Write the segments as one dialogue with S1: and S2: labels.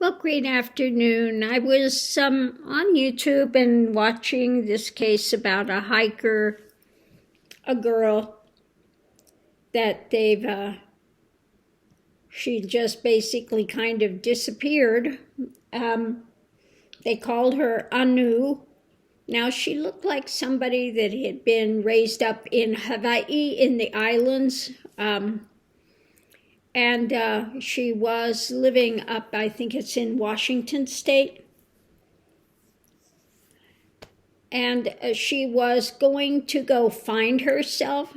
S1: Well, great afternoon. I was on YouTube and watching this case about a hiker, a girl that she just basically kind of disappeared. They called her Anu. Now, she looked like somebody that had been raised up in Hawaii in the islands. And she was living up, I think it's in Washington State. And she was going to go find herself,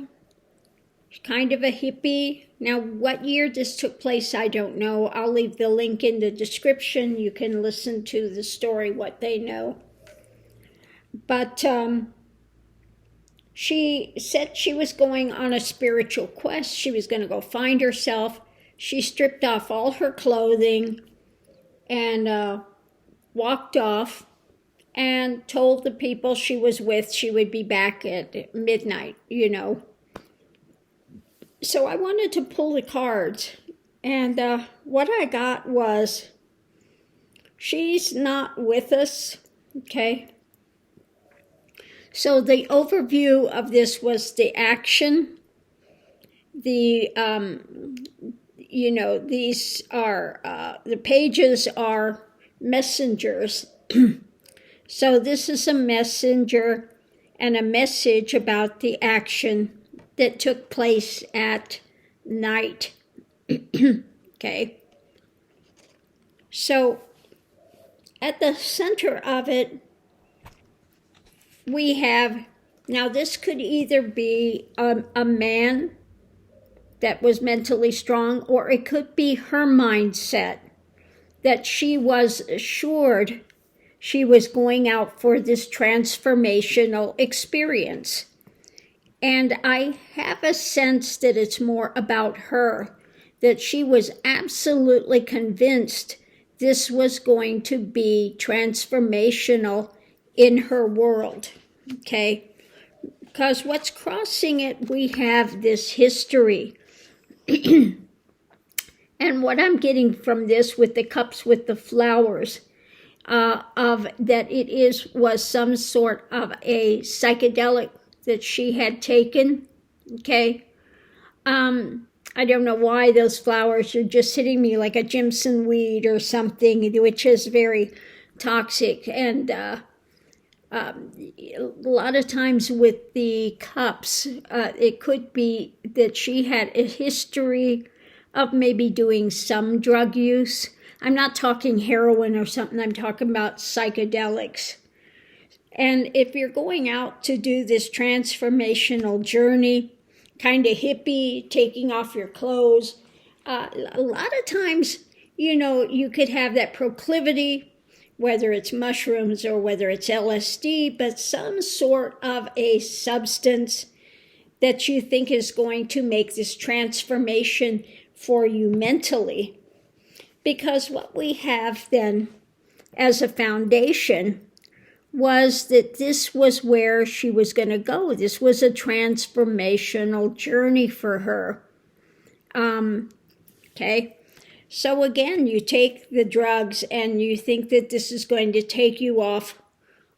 S1: kind of a hippie. Now, what year this took place, I don't know. I'll leave the link in the description. You can listen to the story, what they know. But she said she was going on a spiritual quest. She was going to go find herself. She stripped off all her clothing and walked off and told the people she was with she would be back at midnight, So I wanted to pull the cards. And what I got was, she's not with us, okay? So the overview of this was the action. These are, the pages are messengers. So this is a messenger and a message about the action that took place at night. Okay. So at the center of it, we have, now this could either be a man that was mentally strong, or it could be her mindset that she was assured she was going out for this transformational experience. And I have a sense that it's more about her, that she was absolutely convinced this was going to be transformational in her world, okay? Because what's crossing it, we have this history. And what I'm getting from this with the cups with the flowers, of that was some sort of a psychedelic that she had taken, okay? I don't know why those flowers are just hitting me like a Jimson weed or something, which is very toxic. And a lot of times with the cups, it could be that she had a history of maybe doing some drug use. I'm not talking heroin or something, I'm talking about psychedelics. And if you're going out to do this transformational journey, kind of hippie, taking off your clothes, a lot of times, you could have that proclivity, whether it's mushrooms or whether it's LSD, but some sort of a substance that you think is going to make this transformation for you mentally. Because what we have then as a foundation was that this was where she was going to go. This was a transformational journey for her. Okay. So again, you take the drugs and you think that this is going to take you off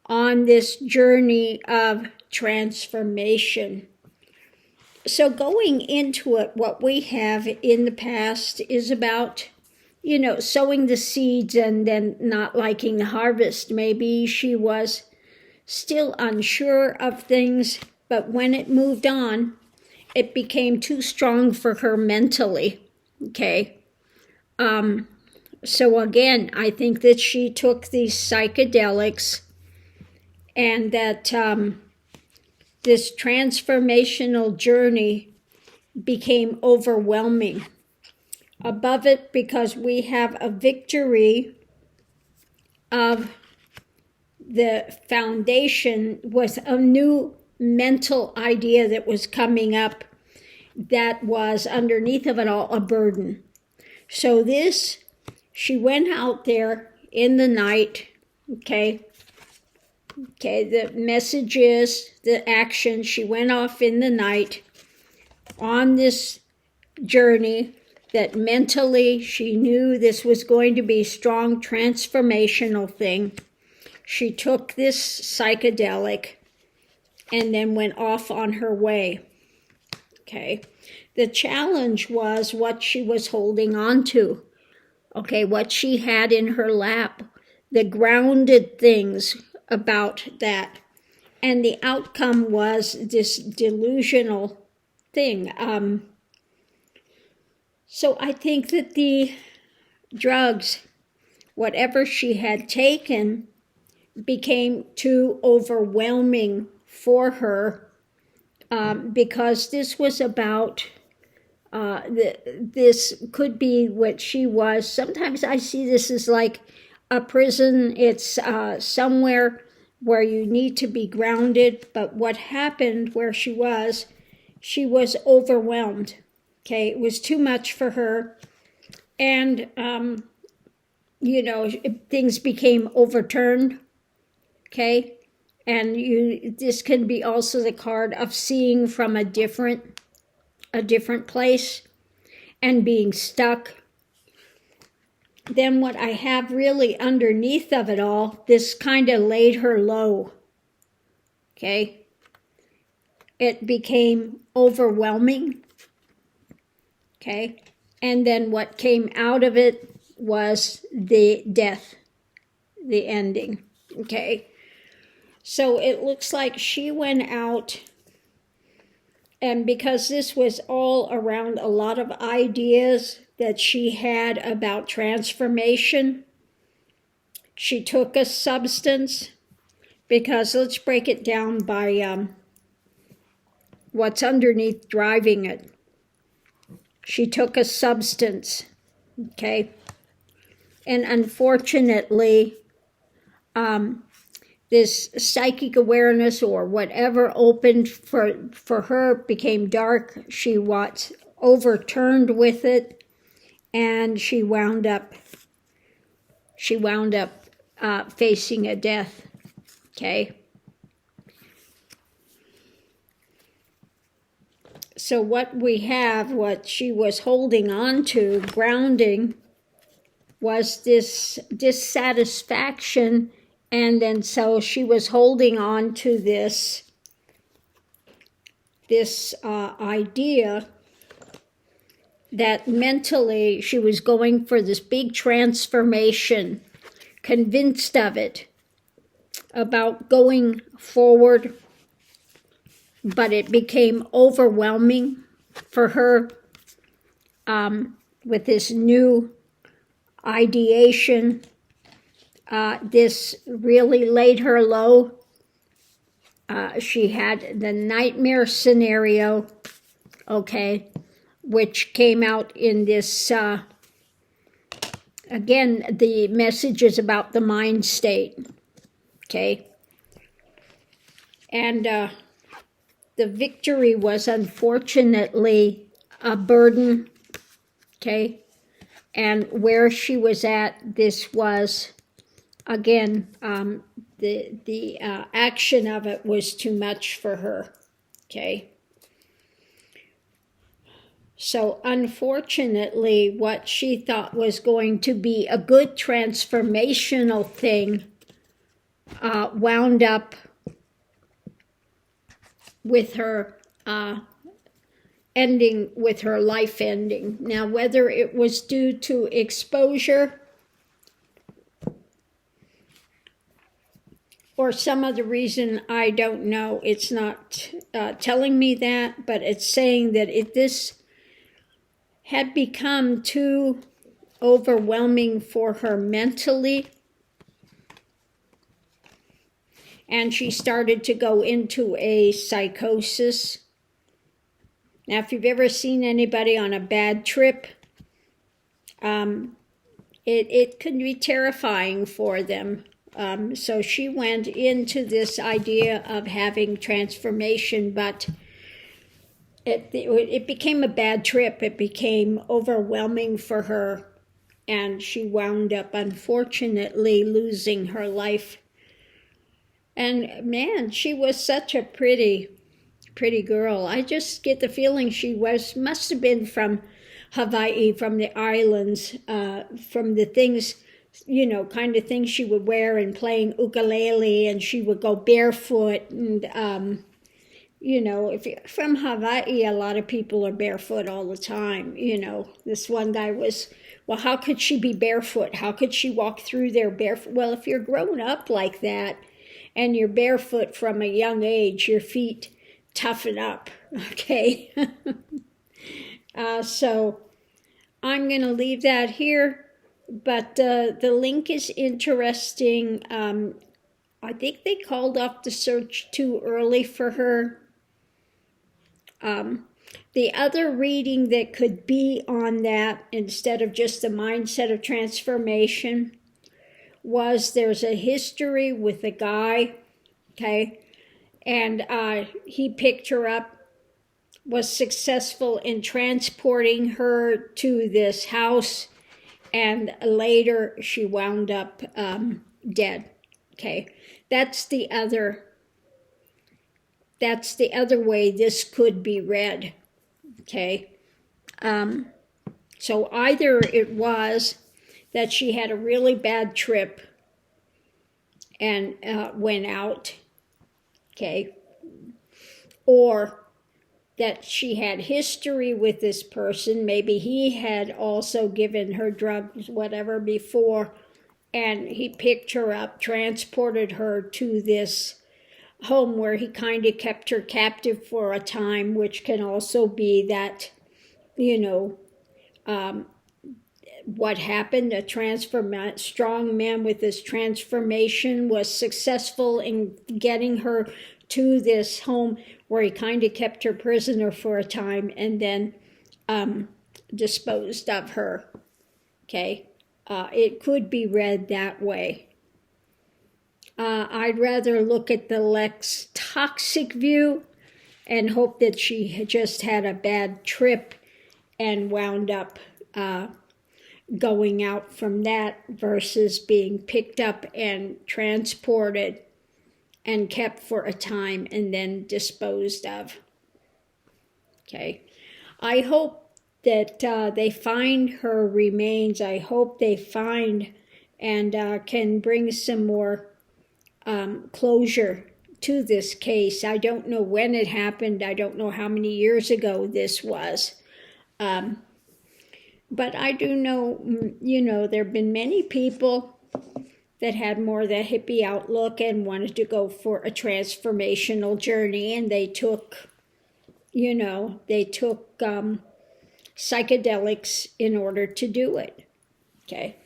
S1: on this journey of transformation. So going into it, what we have in the past is about, sowing the seeds and then not liking the harvest. Maybe she was still unsure of things, but when it moved on, it became too strong for her mentally, okay? So again, I think that she took these psychedelics and that this transformational journey became overwhelming. Above it, because we have a victory of the foundation, was a new mental idea that was coming up that was underneath of it all a burden. So she went out there in the night, okay, the message is, the action, she went off in the night on this journey that mentally she knew this was going to be a strong transformational thing. She took this psychedelic and then went off on her way. Okay. The challenge was what she was holding on to. Okay, what she had in her lap, the grounded things about that. And the outcome was this delusional thing. So I think that the drugs, whatever she had taken, became too overwhelming for her, because this was about, this could be what she was. Sometimes I see this as like a prison. It's somewhere where you need to be grounded, but what happened where she was overwhelmed. Okay, it was too much for her, and things became overturned. Okay, and this can be also the card of seeing from a different place and being stuck. Then what I have really underneath of it all, this kind of laid her low. Okay, it became overwhelming. Okay, and then what came out of it was the death, the ending. Okay, so it looks like she went out, and because this was all around a lot of ideas that she had about transformation, she took a substance, because let's break it down by what's underneath driving it. She took a substance, okay? And unfortunately, this psychic awareness or whatever opened for her became dark. She was overturned with it, and she wound up facing a death, okay? So what she was holding on to, grounding, was this dissatisfaction, and then so she was holding on to this idea that mentally she was going for this big transformation, convinced of it, about going forward, but it became overwhelming for her with this new ideation. This really laid her low. She had the nightmare scenario, okay, which came out in this, again, the messages about the mind state, okay? And the victory was unfortunately a burden, okay? And where she was at, this was, again, the action of it was too much for her, okay? So unfortunately, what she thought was going to be a good transformational thing wound up with her ending, with her life ending. Now, whether it was due to exposure or some other reason, I don't know. It's not telling me that, but it's saying that this had become too overwhelming for her mentally, and she started to go into a psychosis. Now, if you've ever seen anybody on a bad trip, it could be terrifying for them. So she went into this idea of having transformation, but it became a bad trip. It became overwhelming for her, and she wound up, unfortunately, losing her life. And man, she was such a pretty girl. I just get the feeling she must have been from Hawaii, from the islands, from the things, you know, kind of things she would wear and playing ukulele, and she would go barefoot. And, you know, if you're from Hawaii, a lot of people are barefoot all the time. You know, this one guy was, well, how could she be barefoot? How could she walk through there barefoot? Well, if you're grown up like that and you're barefoot from a young age, your feet toughen up, okay? So I'm going to leave that here, but the link is interesting. I think they called off the search too early for her. The other reading that could be on that, instead of just the mindset of transformation, was there's a history with a guy, okay, and he picked her up, was successful in transporting her to this house, and later she wound up dead, okay. That's the other way this could be read. Okay, so either it was that she had a really bad trip and went out, okay, or that she had history with this person. Maybe he had also given her drugs, whatever, before, and he picked her up, transported her to this home where he kind of kept her captive for a time, which can also be that, you know, what happened, a strong man with this transformation was successful in getting her to this home where he kind of kept her prisoner for a time and then disposed of her, okay? It could be read that way. I'd rather look at the less toxic view and hope that she had just had a bad trip and wound up going out from that versus being picked up and transported and kept for a time and then disposed of. Okay. I hope that they find her remains. I hope they find and can bring some more closure to this case. I don't know when it happened. I don't know how many years ago this was. But I do know, you know, there have been many people that had more of the hippie outlook and wanted to go for a transformational journey, and they took, you know, psychedelics in order to do it. Okay.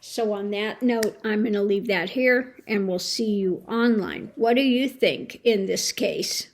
S1: So on that note, I'm going to leave that here, and we'll see you online. What do you think in this case?